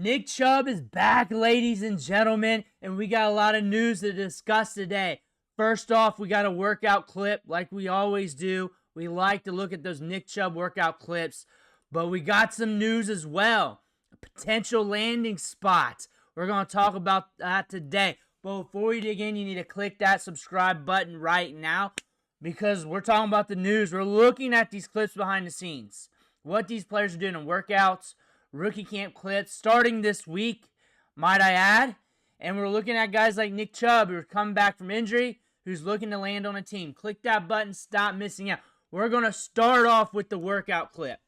Nick Chubb is back, ladies and gentlemen, and we got a lot of news to discuss today. First off, we got a workout clip like we always do. We like to look at those Nick Chubb workout clips, but we got some news as well. A potential landing spot. We're going to talk about that today. But before we dig in, you need to click that subscribe button right now because we're talking about the news. We're looking at these clips behind the scenes. What these players are doing in workouts, rookie camp clips, starting this week, might I add. And we're looking at guys like Nick Chubb, who's coming back from injury, who's looking to land on a team. Click that button, stop missing out. We're going to start off with the workout clip.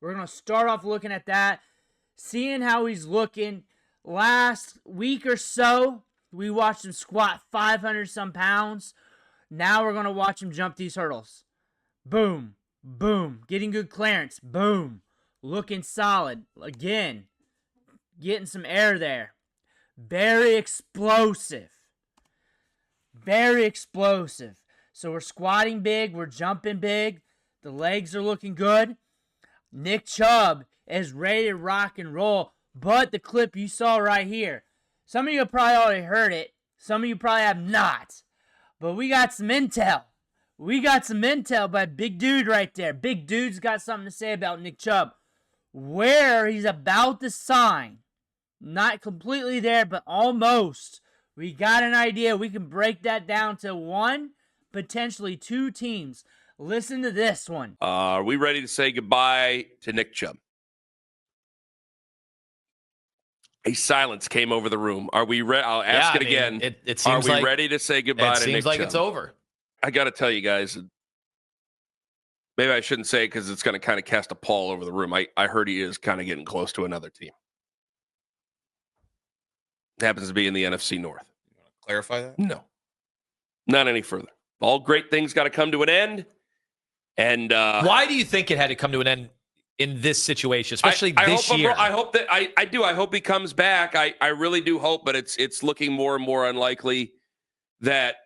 We're going to start off looking at that, seeing how he's looking. Last week or so, we watched him squat 500-some pounds. Now we're going to watch him jump these hurdles. Boom, boom, getting good clearance, boom. Looking solid. Again, getting some air there. Very explosive. Very explosive. So we're squatting big. We're jumping big. The legs are looking good. Nick Chubb is ready to rock and roll. But the clip you saw right here, some of you probably already heard it. Some of you probably have not. But we got some intel. We got some intel by Big Dude right there. Big Dude's got something to say about Nick Chubb. Where he's about to sign. Not completely there, but almost. We got an idea. We can break that down to one, potentially two teams. Listen to this one. Are we ready to say goodbye to Nick Chubb? A silence came over the room. Are we ready? I'll ask again. It seems Are we ready to say goodbye to Nick Chubb? It seems like it's over. I got to tell you guys, maybe I shouldn't say it because it's going to kind of cast a pall over the room. I heard he is kind of getting close to another team. It happens to be in the NFC North. You want to clarify that? No. Not any further. All great things got to come to an end. And why do you think it had to come to an end in this situation, especially this year? I hope that I do. I hope he comes back. I really do hope, but it's looking more and more unlikely that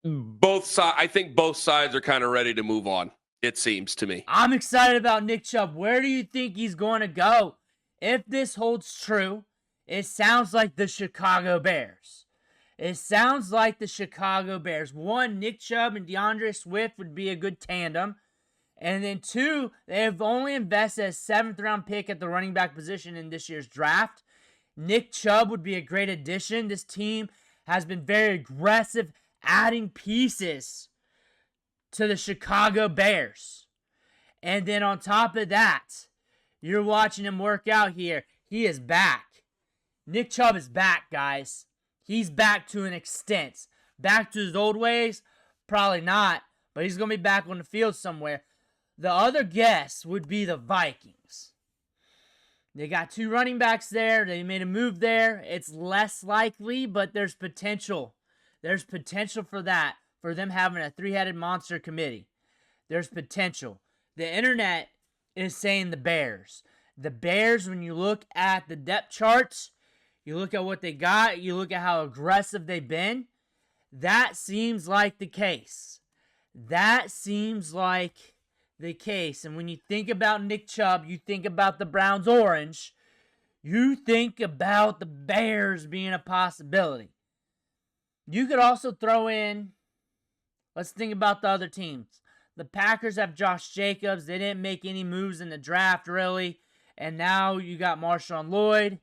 both sides. I think both sides are kind of ready to move on. It seems to me. I'm excited about Nick Chubb. Where do you think he's going to go? If this holds true, it sounds like the Chicago Bears. It sounds like the Chicago Bears. One, Nick Chubb and DeAndre Swift would be a good tandem. And then two, they have only invested a 7th-round pick at the running back position in this year's draft. Nick Chubb would be a great addition. This team has been very aggressive, adding pieces to the Chicago Bears. And then on top of that, you're watching him work out here. He is back. Nick Chubb is back, guys. He's back to an extent. Back to his old ways? Probably not. But he's going to be back on the field somewhere. The other guess would be the Vikings. They got two running backs there. They made a move there. It's less likely, but there's potential. There's potential for that, for them having a three-headed monster committee. There's potential. The internet is saying the Bears. The Bears, when you look at the depth charts, you look at what they got, you look at how aggressive they've been, that seems like the case. That seems like the case. And when you think about Nick Chubb, you think about the Browns orange, you think about the Bears being a possibility. You could also throw in, let's think about the other teams. The Packers have Josh Jacobs. They didn't make any moves in the draft, really. And now you got Marshawn Lloyd.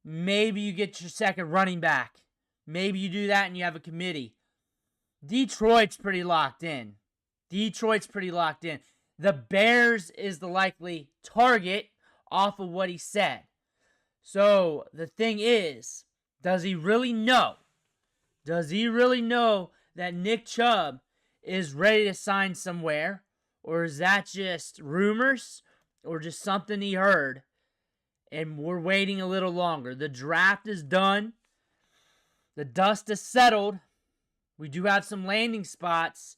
Maybe you get your second running back. Maybe you do that and you have a committee. Detroit's pretty locked in. The Bears is the likely target off of what he said. So the thing is, does he really know? Does he really know that Nick Chubb is ready to sign somewhere? Or is that just rumors? Or just something he heard? And we're waiting a little longer. The draft is done. The dust is settled. We do have some landing spots.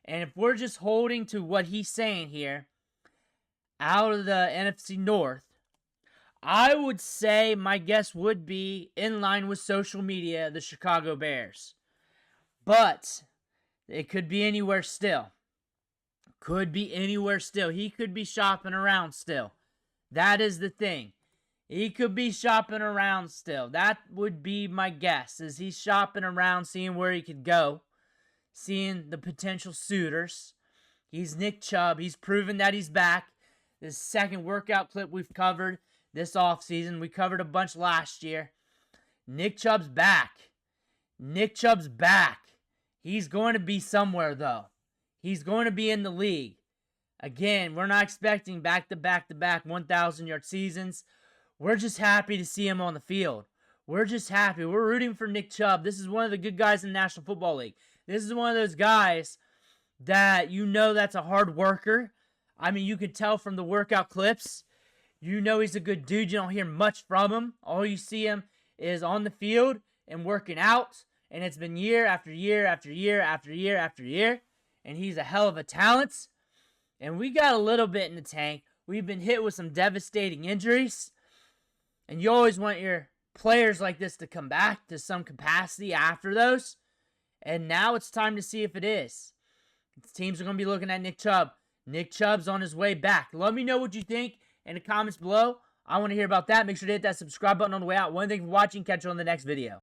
And if we're just holding to what he's saying here, out of the NFC North, I would say my guess would be in line with social media, the Chicago Bears. But it could be anywhere still. He could be shopping around still. That is the thing. He could be shopping around still. That would be my guess, is he's shopping around, seeing where he could go, seeing the potential suitors. He's Nick Chubb. He's proven that he's back. This second workout clip we've covered this offseason. We covered a bunch last year. Nick Chubb's back. Nick Chubb's back. He's going to be somewhere, though. He's going to be in the league. Again, we're not expecting back-to-back-to-back 1,000-yard seasons. We're just happy to see him on the field. We're just happy. We're rooting for Nick Chubb. This is one of the good guys in the National Football League. This is one of those guys that you know that's a hard worker. I mean, you can tell from the workout clips. You know he's a good dude. You don't hear much from him. All you see him is on the field and working out. And it's been year after year after year after year after year. And he's a hell of a talent. And we got a little bit in the tank. We've been hit with some devastating injuries. And you always want your players like this to come back to some capacity after those. And now it's time to see if it is. Teams are going to be looking at Nick Chubb. Nick Chubb's on his way back. Let me know what you think in the comments below. I want to hear about that. Make sure to hit that subscribe button on the way out. One thing for watching. Catch you on the next video.